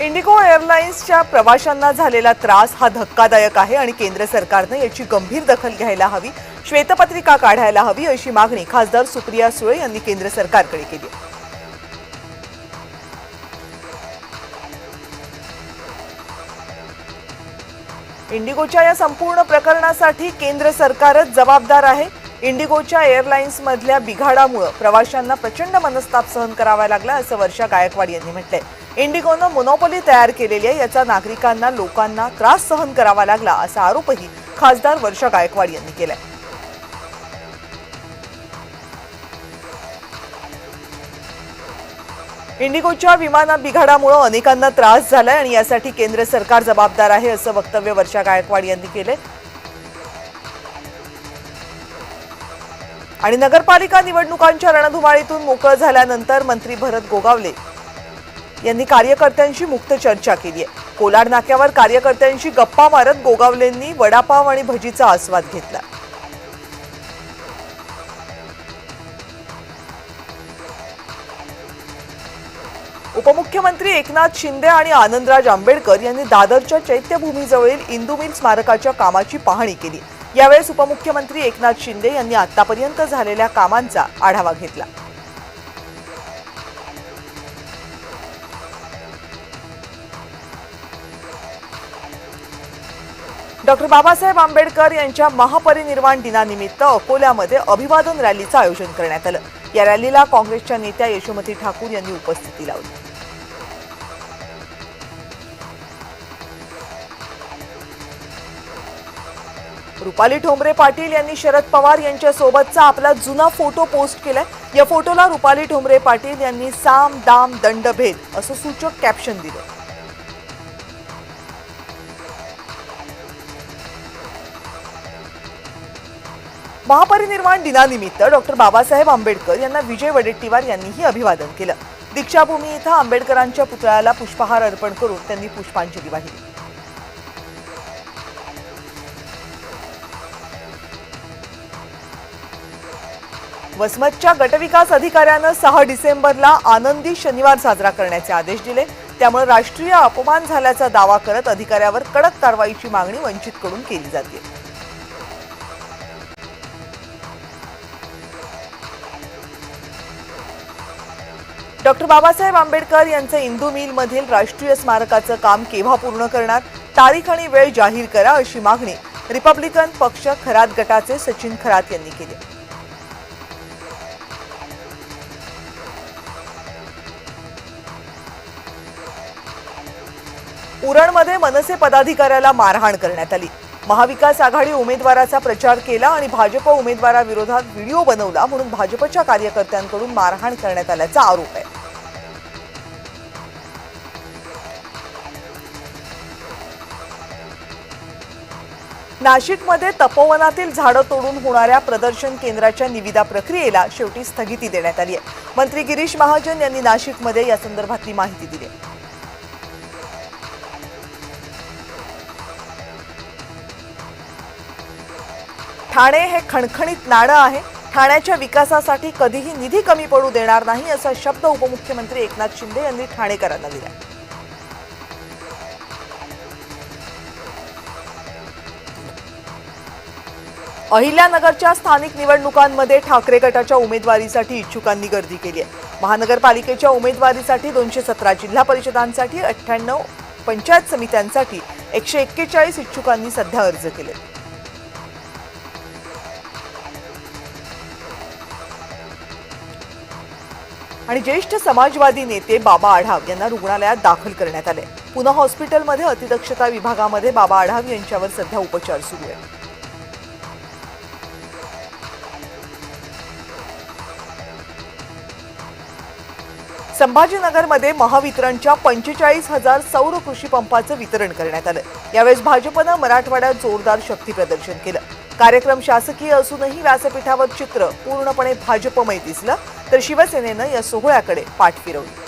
Indigo एअरलाइन्सच्या प्रवाशांना झालेला त्रास हा धक्कादायक आहे आणि केंद्र सरकारने याची गंभीर दखल घ्यायला हवी, श्वेतपत्रिका काढायला हवी अशी मागणी खासदार सुप्रिया सुळे यांनी केंद्र सरकारकडे केली. इंडिगोच्या या संपूर्ण प्रकरणासाठी केंद्र सरकारच जबाबदार आहे. इंडिगोच्या एअरलाइन्स मधल्या बिघाडामुळे प्रवाशांना प्रचंड मनस्ताप सहन करावा लागला असं वर्षा गायकवाड यांनी म्हटलंय. इंडिगोनं मोनोपोली तयार केलेली आहे, याचा नागरिकांना लोकांना त्रास सहन करावा लागला असा आरोपही खासदार वर्षा गायकवाड यांनी केलाय. इंडिगोच्या विमान बिघाडामुळे अनेकांना त्रास झालाय आणि यासाठी केंद्र सरकार जबाबदार आहे असं वक्तव्य वर्षा गायकवाड यांनी केले. आणि नगरपालिका निवडणुकांच्या रणधुमाळीतून मोकळं झाल्यानंतर मंत्री भरत गोगावले यांनी कार्यकर्त्यांशी मुक्त चर्चा केली आहे. कोलाड नाक्यावर कार्यकर्त्यांशी गप्पा मारत गोगावलेंनी वडापाव आणि भजीचा आस्वाद घेतला. उपमुख्यमंत्री एकनाथ शिंदे आणि आनंदराज आंबेडकर यांनी दादरच्या चैत्यभूमीजवळील इंदू मिल स्मारकाच्या कामाची पाहणी केली. यावेळेस उपमुख्यमंत्री एकनाथ शिंदे यांनी आतापर्यंत झालेल्या कामांचा आढावा घेतला. डॉक्टर बाबासाहेब आंबेडकर यांच्या महापरिनिर्वाण दिनानिमित्त अकोल्यामध्ये अभिवादन रॅलीचं आयोजन करण्यात आलं. या रॅलीला काँग्रेसच्या नेत्या यशोमती ठाकूर यांनी उपस्थिती लावली. रुपाली ठोंबरे पाटील यांनी शरद पवार यांच्या सोबतचा आपला जुना फोटो पोस्ट केलाय. या फोटोला रुपाली ठोंबरे पाटील यांनी साम दाम दंड भेद असं सूचक कॅप्शन दिलं. महापरिनिर्वाण दिनानिमित्त डॉक्टर बाबासाहेब आंबेडकर यांना विजय वडेट्टीवार यांनीही अभिवादन केलं. दीक्षाभूमी इथं आंबेडकरांच्या पुतळ्याला पुष्पहार अर्पण करून त्यांनी पुष्पांजली वाहिली. वसमतच्या गटविकास अधिकाऱ्यानं 6 डिसेंबरला आनंदी शनिवार साजरा करण्याचे आदेश दिले. त्यामुळे राष्ट्रीय अपमान झाल्याचा दावा करत अधिकाऱ्यावर कडक कारवाईची मागणी वंचितकडून केली जाते. डॉक्टर बाबासाहेब आंबेडकर यांचं इंदू मिल मधील राष्ट्रीय स्मारकाचं काम केव्हा पूर्ण करणार, तारीख आणि वेळ जाहीर करा अशी मागणी रिपब्लिकन पक्ष खरात गटाचे सचिन खरात यांनी केली. उरणमध्ये मनसे पदाधिकाऱ्याला मारहाण करण्यात आली. महाविकास आघाडी उमेदवाराचा प्रचार केला आणि भाजप उमेदवाराविरोधात व्हिडिओ बनवला म्हणून भाजपच्या कार्यकर्त्यांकडून मारहाण करण्यात आल्याचा आरोप आहे. नाशिकमध्ये तपोवनातील झाडं तोडून होणाऱ्या प्रदर्शन केंद्राच्या निविदा प्रक्रियेला शेवटी स्थगिती देण्यात आली आहे. मंत्री गिरीश महाजन यांनी नाशिकमध्ये या संदर्भातली माहिती दिली. ठाणे हे खणखणीत नाणं आहे. ठाण्याच्या विकासासाठी कधीही निधी कमी पडू देणार नाही असा शब्द उपमुख्यमंत्री एकनाथ शिंदे यांनी ठाणेकरांना दिला. अहिल्यानगरच्या स्थानिक निवडणुकांमध्ये ठाकरे गटाच्या उमेदवारीसाठी इच्छुकांनी गर्दी केली आहे. महानगरपालिकेच्या उमेदवारीसाठी 217 जिल्हा परिषदांसाठी 98 पंचायत समित्यांसाठी 141 इच्छुकांनी सध्या अर्ज केले. आणि ज्येष्ठ समाजवादी नेते बाबा आढाव यांना रुग्णालयात दाखल करण्यात आले. पुणे हॉस्पिटलमध्ये अतिदक्षता विभागामध्ये बाबा आढाव यांच्यावर सध्या उपचार सुरू आहेत. संभाजीनगरमध्ये महावितरणच्या 45,000 सौर कृषी पंपाचं वितरण करण्यात आलं. यावेळेस भाजपनं मराठवाड्यात जोरदार शक्ती प्रदर्शन केलं. कार्यक्रम शासकीय असूनही व्यासपीठावर चित्र पूर्णपणे भाजपमय दिसलं, तर शिवसेनेनं या सोहळ्याकडे पाठ फिरवली.